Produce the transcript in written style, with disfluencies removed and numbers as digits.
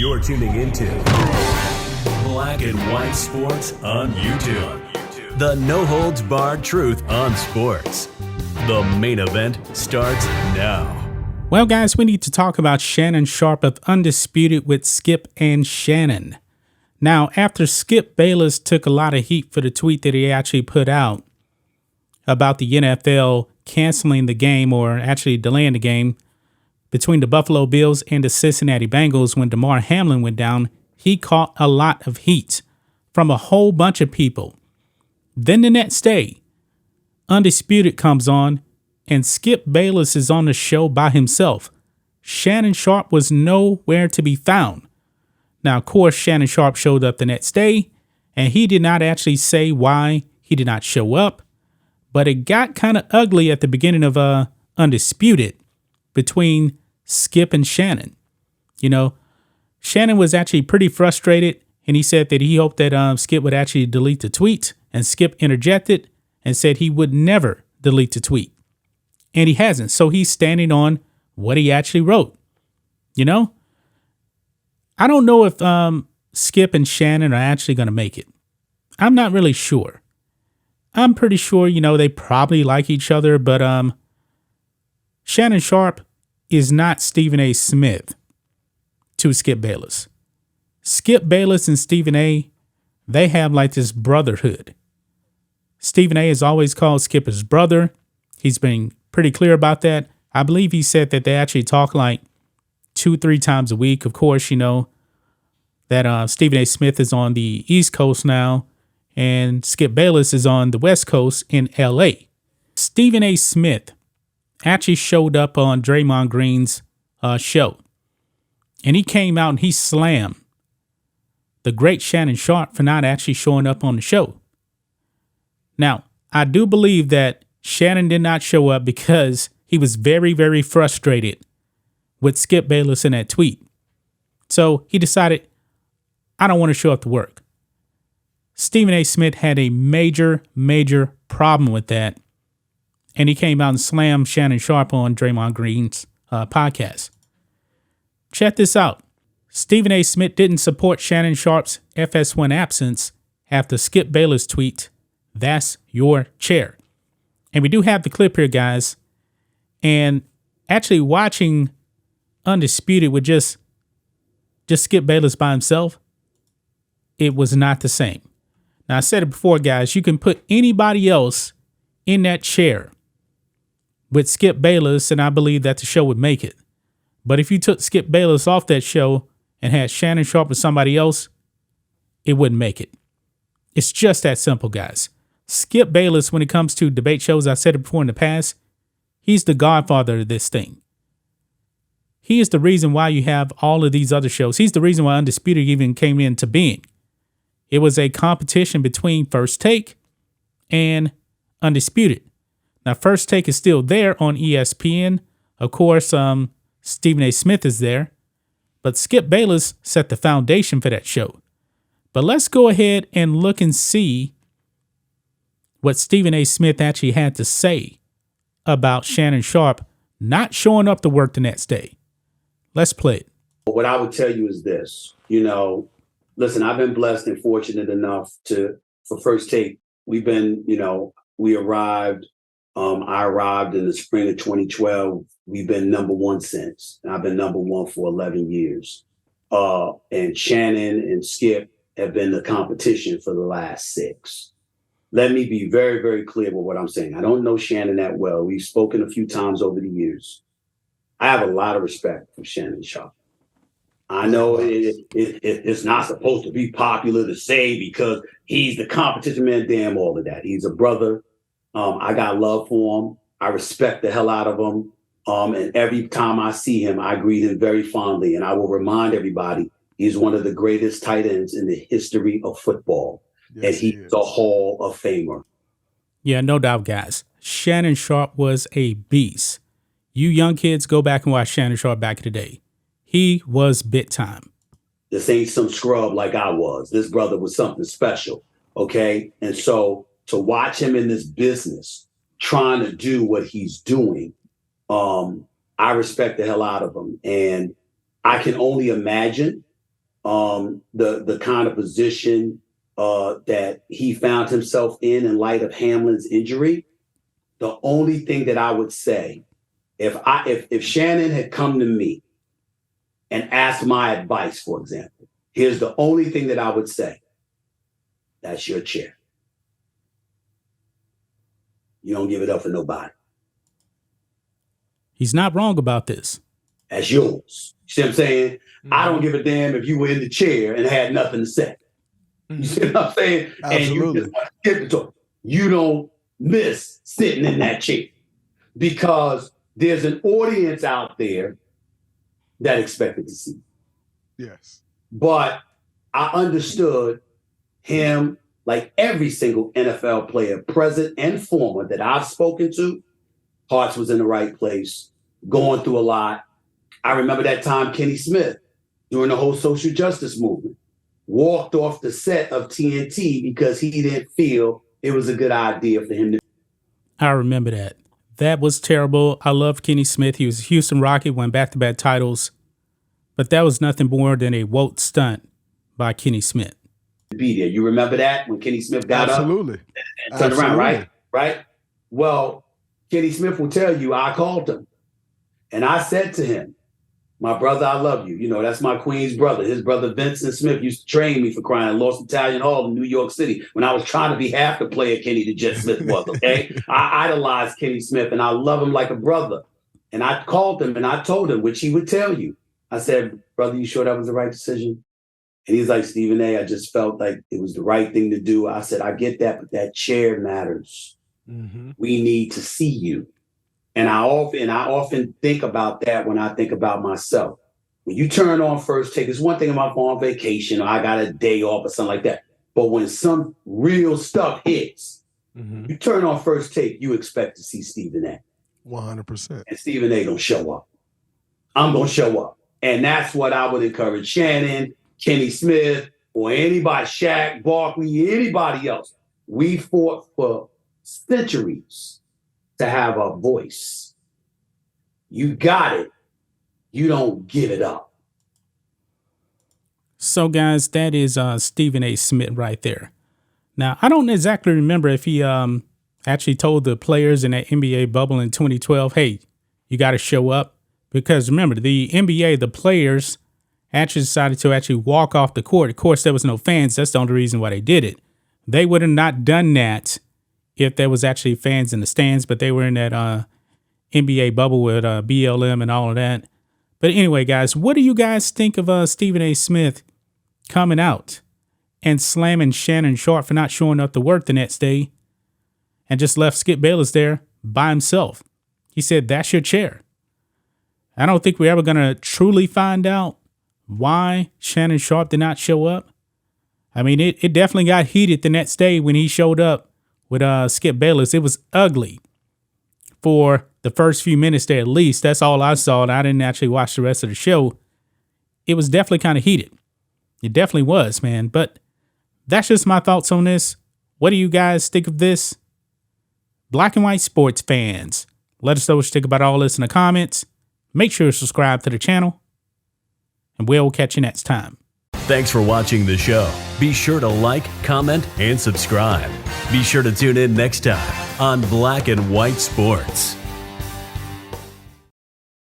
You're tuning into Black and White Sports on YouTube. The no-holds-barred truth on sports. The main event starts now. Well, guys, we need to talk about Shannon Sharpe of Undisputed with Skip and Shannon. Now, after Skip Bayless took a lot of heat for the tweet that he actually put out about the NFL canceling the game, or actually delaying the game, between the Buffalo Bills and the Cincinnati Bengals when Damar Hamlin went down, he caught a lot of heat from a whole bunch of people. Then the next day, Undisputed comes on, and Skip Bayless is on the show by himself. Shannon Sharpe was nowhere to be found. Now, of course, Shannon Sharpe showed up the next day, and he did not actually say why he did not show up, but it got kind of ugly at the beginning of Undisputed between Skip and Shannon. You know, Shannon was actually pretty frustrated, and he said that he hoped that Skip would actually delete the tweet, and Skip interjected and said he would never delete the tweet. And he hasn't, so he's standing on what he actually wrote. You know, I don't know if Skip and Shannon are actually going to make it. I'm not really sure. I'm pretty sure, you know, they probably like each other, but Shannon Sharpe is not Stephen A. Smith to Skip Bayless. Skip Bayless and Stephen A., they have like this brotherhood. Stephen A. has always called Skip his brother. He's been pretty clear about that. I believe he said that they actually talk like 2-3 times a week. Of course, you know that Stephen A. Smith is on the East Coast now, and Skip Bayless is on the West Coast in L.A. Stephen A. Smith actually showed up on Draymond Green's show, and he came out and he slammed the great Shannon Sharpe for not actually showing up on the show. Now, I do believe that Shannon did not show up because he was very, very frustrated with Skip Bayless in that tweet. So he decided, I don't want to show up to work. Stephen A. Smith had a major, major problem with that. And he came out and slammed Shannon Sharpe on Draymond Green's podcast. Check this out. Stephen A. Smith didn't support Shannon Sharpe's FS1 absence after Skip Bayless tweet, "That's your chair." And we do have the clip here, guys. And actually watching Undisputed with just Skip Bayless by himself, it was not the same. Now, I said it before, guys, you can put anybody else in that chair with Skip Bayless, and I believe that the show would make it. But if you took Skip Bayless off that show and had Shannon Sharpe with somebody else, it wouldn't make it. It's just that simple, guys. Skip Bayless, when it comes to debate shows, I said it before in the past, he's the godfather of this thing. He is the reason why you have all of these other shows. He's the reason why Undisputed even came into being. It was a competition between First Take and Undisputed. Now, First Take is still there on ESPN. Of course, Stephen A. Smith is there. But Skip Bayless set the foundation for that show. But let's go ahead and look and see what Stephen A. Smith actually had to say about Shannon Sharpe not showing up to work the next day. Let's play it. What I would tell you is this, you know, listen, I've been blessed and fortunate enough for First Take. We've been, you know, I arrived in the spring of 2012. We've been number one since. And I've been number one for 11 years. And Shannon and Skip have been the competition for the last 6. Let me be very, very clear with what I'm saying. I don't know Shannon that well. We've spoken a few times over the years. I have a lot of respect for Shannon Sharpe. I know it's not supposed to be popular to say because he's the competition man, damn all of that. He's a brother. I got love for him. I respect the hell out of him. And every time I see him, I greet him very fondly. And I will remind everybody, he's one of the greatest tight ends in the history of football. Yes, and he's a Hall of Famer. Yeah, no doubt, guys. Shannon Sharpe was a beast. You young kids, go back and watch Shannon Sharpe back in the day. He was big time. This ain't some scrub like I was. This brother was something special, okay? And so to watch him in this business, trying to do what he's doing, I respect the hell out of him. And I can only imagine the kind of position that he found himself in light of Hamlin's injury. The only thing that I would say, if Shannon had come to me and asked my advice, for example, here's the only thing that I would say. That's your chair. You don't give it up for nobody. He's not wrong about this. That's yours. You see what I'm saying? Mm-hmm. I don't give a damn if you were in the chair and had nothing to say. You see what I'm saying? Absolutely. And you just want to skip the talk. You don't miss sitting in that chair because there's an audience out there that expected to see. Yes. But I understood him, like every single NFL player, present and former, that I've spoken to. Hearts was in the right place, going through a lot. I remember that time Kenny Smith, during the whole social justice movement, walked off the set of TNT because he didn't feel it was a good idea for him to. I remember that. That was terrible. I loved Kenny Smith. He was a Houston Rocket, won back-to-back titles. But that was nothing more than a woke stunt by Kenny Smith. Be there. You remember that when Kenny Smith got up and turned around, right? Right? Well, Kenny Smith will tell you I called him. And I said to him, my brother, I love you. You know, that's my Queen's brother. His brother, Vincent Smith, used to train me for crying at Lost Italian Hall in New York City when I was trying to be half the player Kenny the Jet Smith was, okay? I idolized Kenny Smith, and I love him like a brother. And I called him, and I told him, which he would tell you. I said, brother, you sure that was the right decision? And he's like, Stephen A., I just felt like it was the right thing to do. I said, I get that, but that chair matters. Mm-hmm. We need to see you. And I often think about that when I think about myself. When you turn on First Take, it's one thing if I'm on vacation or I got a day off or something like that. But when some real stuff hits, you turn on First Take, you expect to see Stephen A. 100%. And Stephen A. gonna show up. I'm gonna show up. And that's what I would encourage Shannon, Kenny Smith, or anybody, Shaq, Barkley, anybody else. We fought for centuries to have a voice. You got it. You don't give it up. So, guys, that is Stephen A. Smith right there. Now, I don't exactly remember if he actually told the players in that NBA bubble in 2012, hey, you got to show up. Because remember, the NBA, the players actually decided to actually walk off the court. Of course, there was no fans. That's the only reason why they did it. They would have not done that if there was actually fans in the stands, but they were in that NBA bubble with BLM and all of that. But anyway, guys, what do you guys think of Stephen A. Smith coming out and slamming Shannon Sharpe for not showing up to work the next day and just left Skip Bayless there by himself? He said, that's your chair. I don't think we're ever going to truly find out why Shannon Sharpe did not show up. I mean, it definitely got heated the next day when he showed up with Skip Bayless. It was ugly for the first few minutes there, at least. That's all I saw, and I didn't actually watch the rest of the show. It was definitely kind of heated. It definitely was, man. But that's just my thoughts on this. What do you guys think of this? Black and white sports fans, let us know what you think about all this in the comments. Make sure to subscribe to the channel, and we'll catch you next time. Thanks for watching the show. Be sure to like, comment, and subscribe. Be sure to tune in next time on Black and White Sports.